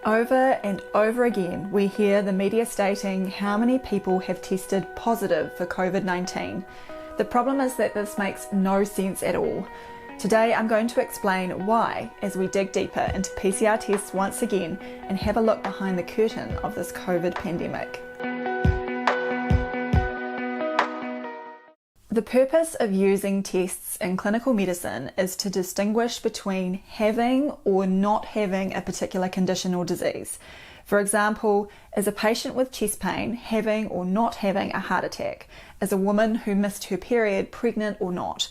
Over and over again, we hear the media stating how many people have tested positive for COVID-19. The problem is that this makes no sense at all. Today, I'm going to explain why as we dig deeper into PCR tests once again and have a look behind the curtain of this COVID pandemic. The purpose of using tests in clinical medicine is to distinguish between having or not having a particular condition or disease. For example, is a patient with chest pain having or not having a heart attack? Is a woman who missed her period pregnant or not?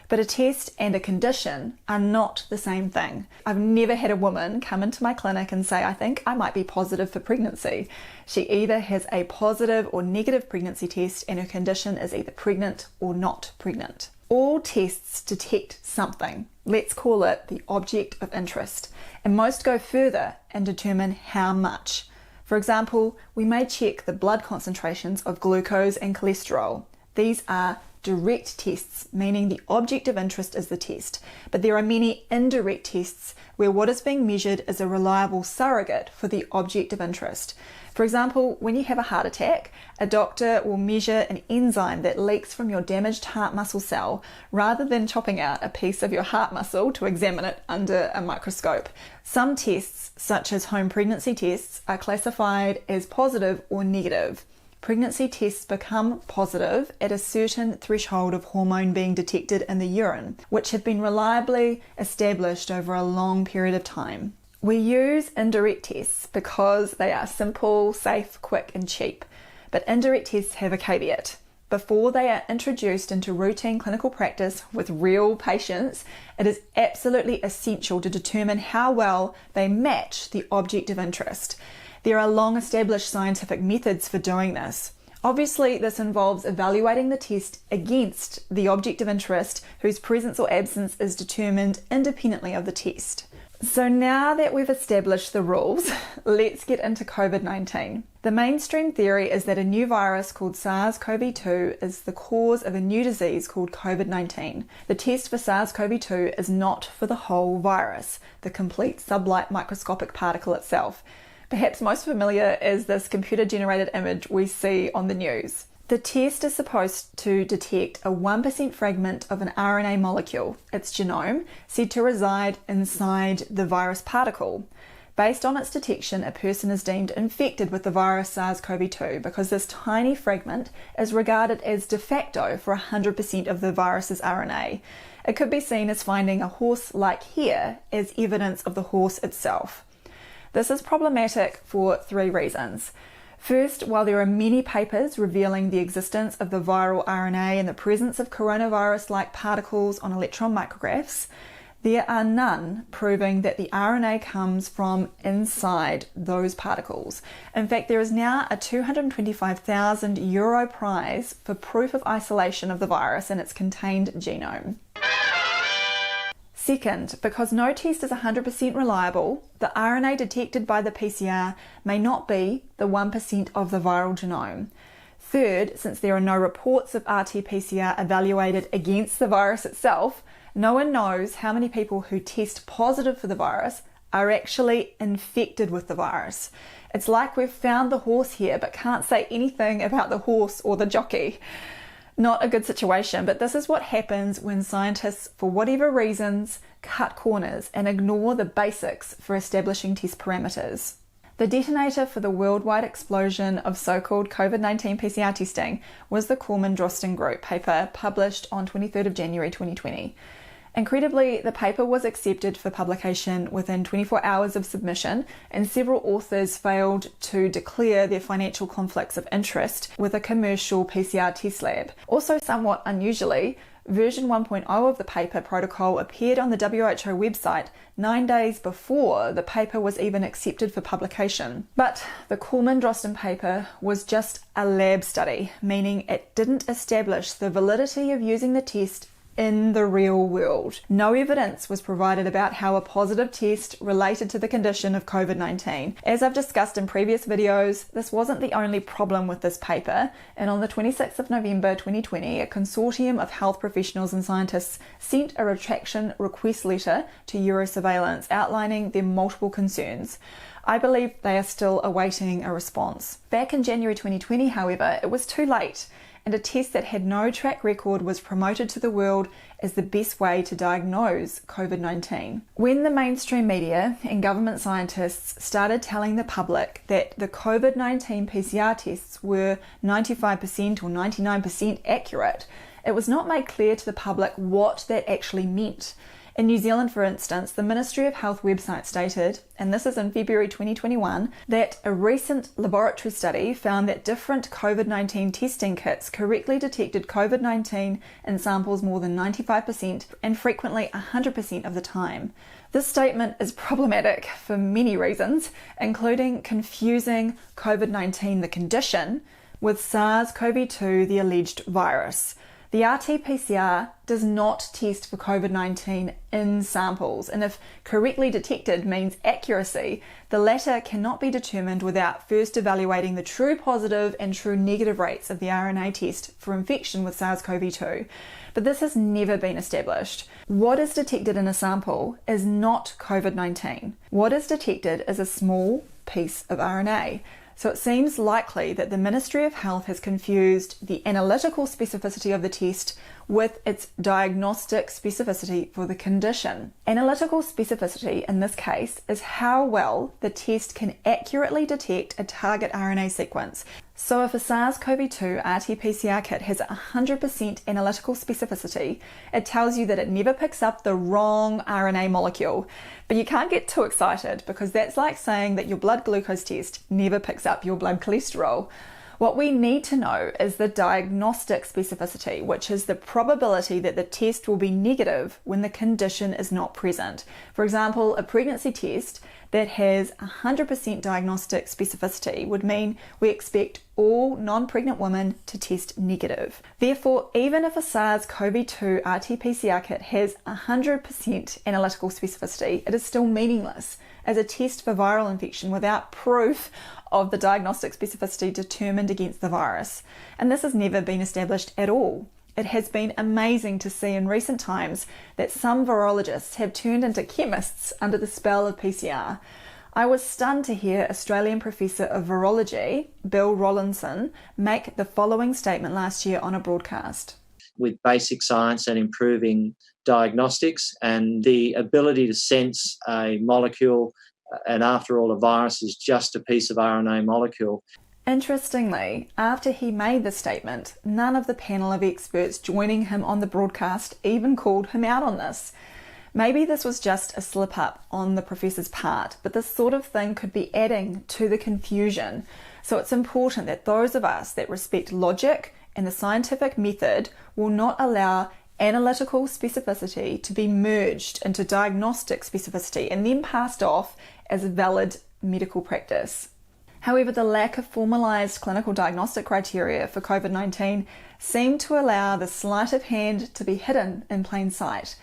But a test and a condition are not the same thing. I've never had a woman come into my clinic and say, I think I might be positive for pregnancy. She either has a positive or negative pregnancy test and her condition is either pregnant or not pregnant. All tests detect something. Let's call it the object of interest. And most go further and determine how much. For example, we may check the blood concentrations of glucose and cholesterol. These are direct tests, meaning the object of interest is the test, but there are many indirect tests where what is being measured is a reliable surrogate for the object of interest. For example, when you have a heart attack, a doctor will measure an enzyme that leaks from your damaged heart muscle cell rather than chopping out a piece of your heart muscle to examine it under a microscope. Some tests, such as home pregnancy tests, are classified as positive or negative. Pregnancy tests become positive at a certain threshold of hormone being detected in the urine, which have been reliably established over a long period of time. We use indirect tests because they are simple, safe, quick, and cheap. But indirect tests have a caveat. Before they are introduced into routine clinical practice with real patients, it is absolutely essential to determine how well they match the object of interest. There are long-established scientific methods for doing this. Obviously, this involves evaluating the test against the object of interest whose presence or absence is determined independently of the test. So now that we've established the rules, let's get into COVID-19. The mainstream theory is that a new virus called SARS-CoV-2 is the cause of a new disease called COVID-19. The test for SARS-CoV-2 is not for the whole virus, the complete sublight microscopic particle itself. Perhaps most familiar is this computer-generated image we see on the news. The test is supposed to detect a 1% fragment of an RNA molecule, its genome, said to reside inside the virus particle. Based on its detection, a person is deemed infected with the virus SARS-CoV-2 because this tiny fragment is regarded as de facto for 100% of the virus's RNA. It could be seen as finding a horse-like hair as evidence of the horse itself. This is problematic for three reasons. First, while there are many papers revealing the existence of the viral RNA and the presence of coronavirus-like particles on electron micrographs, there are none proving that the RNA comes from inside those particles. In fact, there is now a €225,000 prize for proof of isolation of the virus in its contained genome. Second, because no test is 100% reliable, the RNA detected by the PCR may not be the 1% of the viral genome. Third, since there are no reports of RT-PCR evaluated against the virus itself, no one knows how many people who test positive for the virus are actually infected with the virus. It's like we've found the horse here but can't say anything about the horse or the jockey. Not a good situation, but this is what happens when scientists, for whatever reasons, cut corners and ignore the basics for establishing test parameters. The detonator for the worldwide explosion of so-called COVID-19 PCR testing was the Corman-Drosten Group paper published on 23rd of January 2020. Incredibly, the paper was accepted for publication within 24 hours of submission, and several authors failed to declare their financial conflicts of interest with a commercial PCR test lab. Also, somewhat unusually, version 1.0 of the paper protocol appeared on the WHO website 9 days before the paper was even accepted for publication. But the Corman-Drosten paper was just a lab study, meaning it didn't establish the validity of using the test in the real world. No evidence was provided about how a positive test related to the condition of COVID-19. As I've discussed in previous videos, this wasn't the only problem with this paper, and on the 26th of November 2020, a consortium of health professionals and scientists sent a retraction request letter to Eurosurveillance outlining their multiple concerns. I believe they are still awaiting a response. Back in January 2020, however, it was too late, and a test that had no track record was promoted to the world as the best way to diagnose COVID-19. When the mainstream media and government scientists started telling the public that the COVID-19 PCR tests were 95% or 99% accurate, it was not made clear to the public what that actually meant. In New Zealand, for instance, the Ministry of Health website stated, and this is in February 2021, that a recent laboratory study found that different COVID-19 testing kits correctly detected COVID-19 in samples more than 95% and frequently 100% of the time. This statement is problematic for many reasons, including confusing COVID-19, the condition, with SARS-CoV-2, the alleged virus. The RT-PCR does not test for COVID-19 in samples, and if correctly detected means accuracy, the latter cannot be determined without first evaluating the true positive and true negative rates of the RNA test for infection with SARS-CoV-2. But this has never been established. What is detected in a sample is not COVID-19. What is detected is a small piece of RNA. So it seems likely that the Ministry of Health has confused the analytical specificity of the test with its diagnostic specificity for the condition. Analytical specificity in this case is how well the test can accurately detect a target RNA sequence. So if a SARS-CoV-2 RT-PCR kit has 100% analytical specificity, it tells you that it never picks up the wrong RNA molecule. But you can't get too excited, because that's like saying that your blood glucose test never picks up your blood cholesterol. What we need to know is the diagnostic specificity, which is the probability that the test will be negative when the condition is not present. For example, a pregnancy test that has 100% diagnostic specificity would mean we expect all non-pregnant women to test negative. Therefore, even if a SARS-CoV-2 RT-PCR kit has 100% analytical specificity, it is still meaningless as a test for viral infection without proof of the diagnostic specificity determined against the virus. And this has never been established at all. It has been amazing to see in recent times that some virologists have turned into chemists under the spell of PCR. I was stunned to hear Australian Professor of Virology, Bill Rollinson, make the following statement last year on a broadcast. With basic science and improving diagnostics and the ability to sense a molecule, and after all, a virus is just a piece of RNA molecule. Interestingly, after he made the statement, none of the panel of experts joining him on the broadcast even called him out on this. Maybe this was just a slip-up on the professor's part, but this sort of thing could be adding to the confusion. So it's important that those of us that respect logic and the scientific method will not allow analytical specificity to be merged into diagnostic specificity and then passed off as a valid medical practice. However, the lack of formalised clinical diagnostic criteria for COVID-19 seemed to allow the sleight of hand to be hidden in plain sight.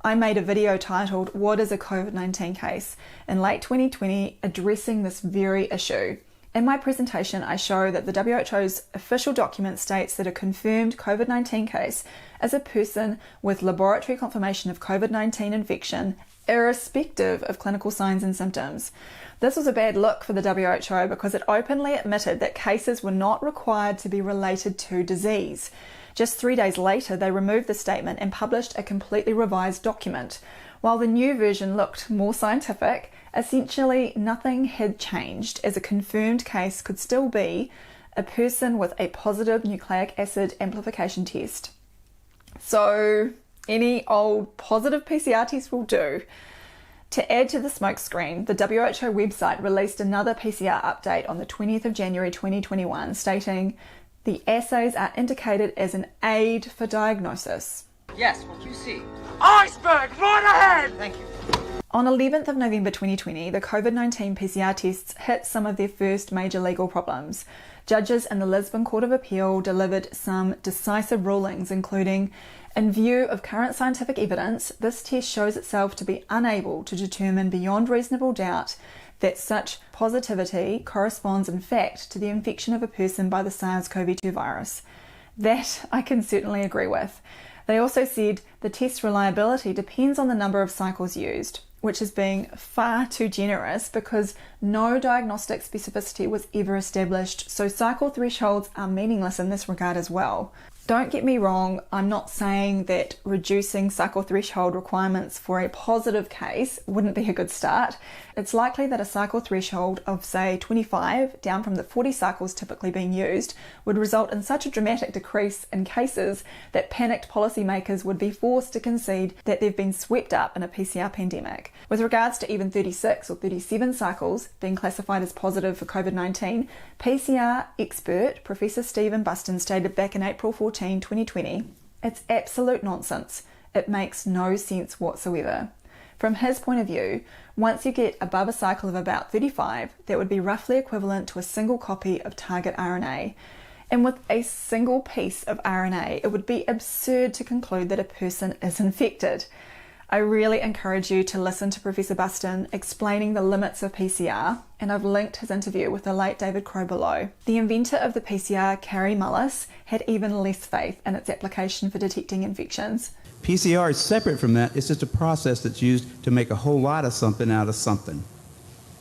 I made a video titled, "What is a COVID-19 case?" in late 2020 addressing this very issue. In my presentation, I show that the WHO's official document states that a confirmed COVID-19 case is a person with laboratory confirmation of COVID-19 infection, irrespective of clinical signs and symptoms. This was a bad look for the WHO because it openly admitted that cases were not required to be related to disease. Just 3 days later, they removed the statement and published a completely revised document. While the new version looked more scientific, essentially nothing had changed, as a confirmed case could still be a person with a positive nucleic acid amplification test. So any old positive PCR test will do. To add to the smokescreen, the WHO website released another PCR update on the 20th of January 2021, stating, "The assays are indicated as an aid for diagnosis." Yes, what you see. Iceberg, right ahead! Thank you. On 11th of November 2020, the COVID-19 PCR tests hit some of their first major legal problems. Judges in the Lisbon Court of Appeal delivered some decisive rulings, including, in view of current scientific evidence, this test shows itself to be unable to determine beyond reasonable doubt that such positivity corresponds in fact to the infection of a person by the SARS-CoV-2 virus. That I can certainly agree with. They also said the test reliability depends on the number of cycles used, which is being far too generous because no diagnostic specificity was ever established, so cycle thresholds are meaningless in this regard as well. Don't get me wrong, I'm not saying that reducing cycle threshold requirements for a positive case wouldn't be a good start. It's likely that a cycle threshold of, say, 25, down from the 40 cycles typically being used, would result in such a dramatic decrease in cases that panicked policymakers would be forced to concede that they've been swept up in a PCR pandemic. With regards to even 36 or 37 cycles being classified as positive for COVID-19, PCR expert Professor Stephen Buston stated back in April 2020, it's absolute nonsense. It makes no sense whatsoever. From his point of view, once you get above a cycle of about 35, that would be roughly equivalent to a single copy of target RNA. And with a single piece of RNA, it would be absurd to conclude that a person is infected. I really encourage you to listen to Professor Buston explaining the limits of PCR, and I've linked his interview with the late David Crowe below. The inventor of the PCR, Kary Mullis, had even less faith in its application for detecting infections. PCR is separate from that. It's just a process that's used to make a whole lot of something out of something.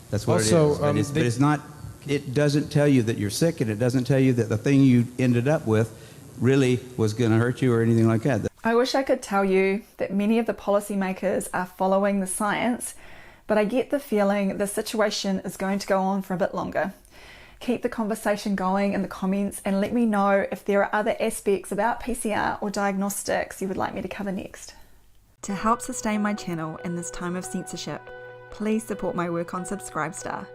That's what it is. But it's not, it doesn't tell you that you're sick, and it doesn't tell you that the thing you ended up with really was going to hurt you or anything like that. I wish I could tell you that many of the policymakers are following the science, but I get the feeling the situation is going to go on for a bit longer. Keep the conversation going in the comments and let me know if there are other aspects about PCR or diagnostics you would like me to cover next. To help sustain my channel in this time of censorship, please support my work on Subscribestar.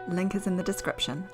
Link is in the description.